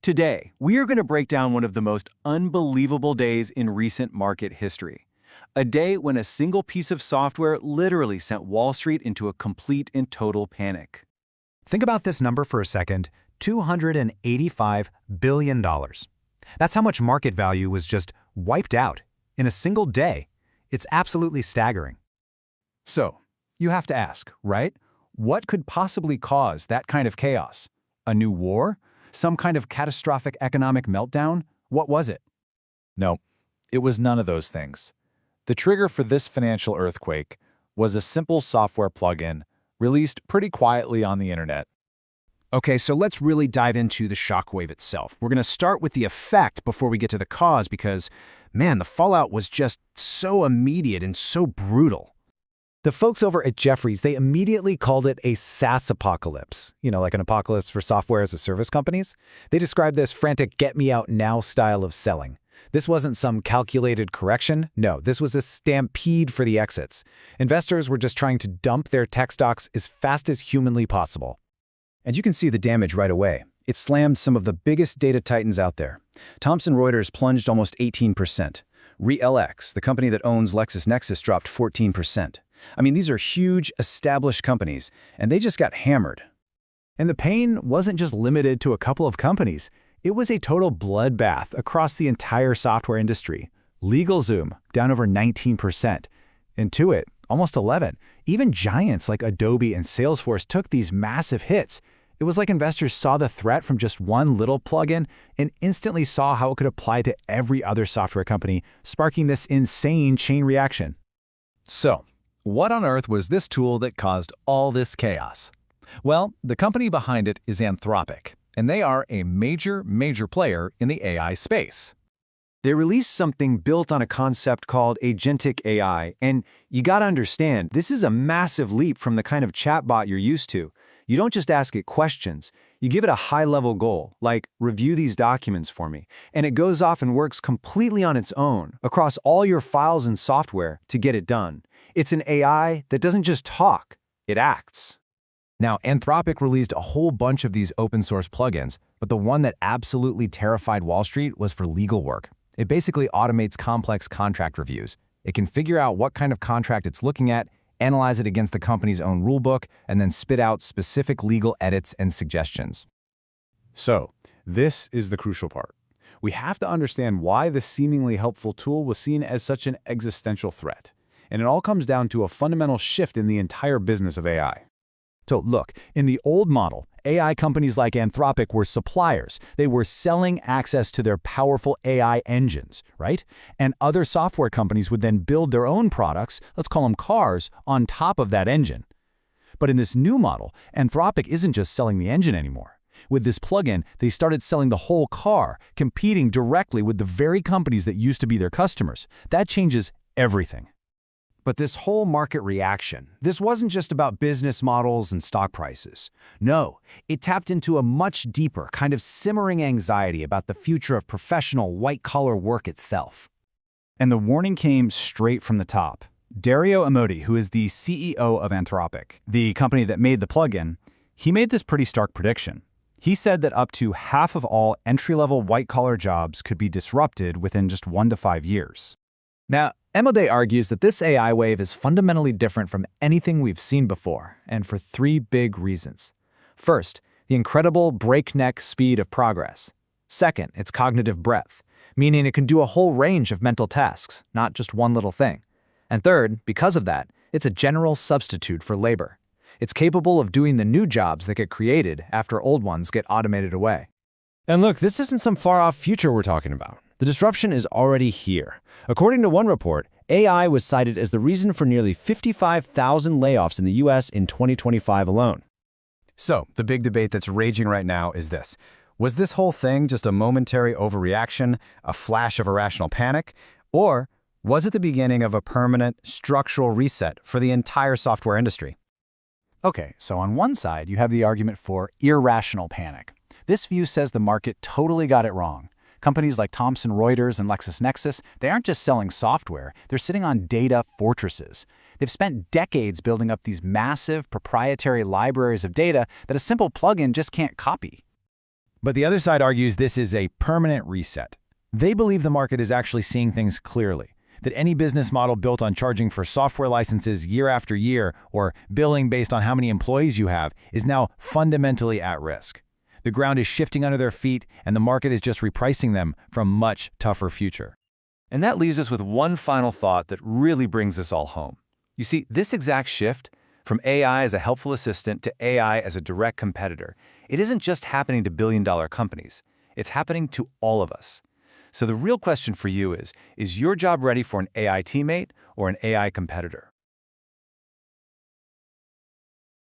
Today, we are going to break down one of the most unbelievable days in recent market history. A day when a single piece of software literally sent Wall Street into a complete and total panic. Think about this number for a second, $285 billion. That's how much market value was just wiped out in a single day. It's absolutely staggering. So, you have to ask, right? What could possibly cause that kind of chaos? A new war? Some kind of catastrophic economic meltdown? What was it? No, it was none of those things. The trigger for this financial earthquake was a simple software plugin released pretty quietly on the internet. Okay, so let's really dive into the shockwave itself. We're going to start with the effect before we get to the cause because, man, the fallout was just so immediate and so brutal. The folks over at Jefferies, they immediately called it a SaaS apocalypse, like an apocalypse for software as a service companies. They described this frantic get-me-out-now style of selling. This wasn't some calculated correction. No, this was a stampede for the exits. Investors were just trying to dump their tech stocks as fast as humanly possible. And you can see the damage right away. It slammed some of the biggest data titans out there. Thomson Reuters plunged almost 18%. ReLX, the company that owns LexisNexis, dropped 14%. I mean, these are huge, established companies, and they just got hammered. And the pain wasn't just limited to a couple of companies. It was a total bloodbath across the entire software industry. LegalZoom, down over 19%. Intuit, almost 11%. Even giants like Adobe and Salesforce took these massive hits. It was like investors saw the threat from just one little plugin and instantly saw how it could apply to every other software company, sparking this insane chain reaction. So, what on earth was this tool that caused all this chaos? Well, the company behind it is Anthropic, and they are a major player in the AI space. They released something built on a concept called agentic AI, and you gotta understand, this is a massive leap from the kind of chatbot you're used to. You don't just ask it questions, you give it a high-level goal, like review these documents for me, and it goes off and works completely on its own, across all your files and software to get it done. It's an AI that doesn't just talk, it acts. Now, Anthropic released a whole bunch of these open-source plugins, but the one that absolutely terrified Wall Street was for legal work. It basically automates complex contract reviews. It can figure out what kind of contract it's looking at, analyze it against the company's own rulebook, and then spit out specific legal edits and suggestions. So, this is the crucial part. We have to understand why this seemingly helpful tool was seen as such an existential threat. And it all comes down to a fundamental shift in the entire business of AI. So look, in the old model, AI companies like Anthropic were suppliers. They were selling access to their powerful AI engines, right? And other software companies would then build their own products, let's call them cars, on top of that engine. But in this new model, Anthropic isn't just selling the engine anymore. With this plugin, they started selling the whole car, competing directly with the very companies that used to be their customers. That changes everything. But this whole market reaction, this wasn't just about business models and stock prices. No, it tapped into a much deeper, kind of simmering anxiety about the future of professional white-collar work itself. And the warning came straight from the top. Dario Amodei, who is the CEO of Anthropic, the company that made the plugin, he made this pretty stark prediction. He said that up to half of all entry-level white-collar jobs could be disrupted within just 1 to 5 years. Now, Amodei argues that this AI wave is fundamentally different from anything we've seen before, and for 3 big reasons. First, the incredible breakneck speed of progress. Second, its cognitive breadth, meaning it can do a whole range of mental tasks, not just one little thing. And third, because of that, it's a general substitute for labor. It's capable of doing the new jobs that get created after old ones get automated away. And look, this isn't some far-off future we're talking about. The disruption is already here. According to one report, AI was cited as the reason for nearly 55,000 layoffs in the US in 2025 alone. So, the big debate that's raging right now is this. Was this whole thing just a momentary overreaction, a flash of irrational panic, or was it the beginning of a permanent, structural reset for the entire software industry? Okay, so on one side, you have the argument for irrational panic. This view says the market totally got it wrong. Companies like Thomson Reuters and LexisNexis, they aren't just selling software, they're sitting on data fortresses. They've spent decades building up these massive proprietary libraries of data that a simple plugin just can't copy. But the other side argues this is a permanent reset. They believe the market is actually seeing things clearly, that any business model built on charging for software licenses year after year or billing based on how many employees you have is now fundamentally at risk. The ground is shifting under their feet, and the market is just repricing them for a much tougher future. And that leaves us with one final thought that really brings us all home. You see, this exact shift, from AI as a helpful assistant to AI as a direct competitor, it isn't just happening to billion-dollar companies. It's happening to all of us. So the real question for you is your job ready for an AI teammate or an AI competitor?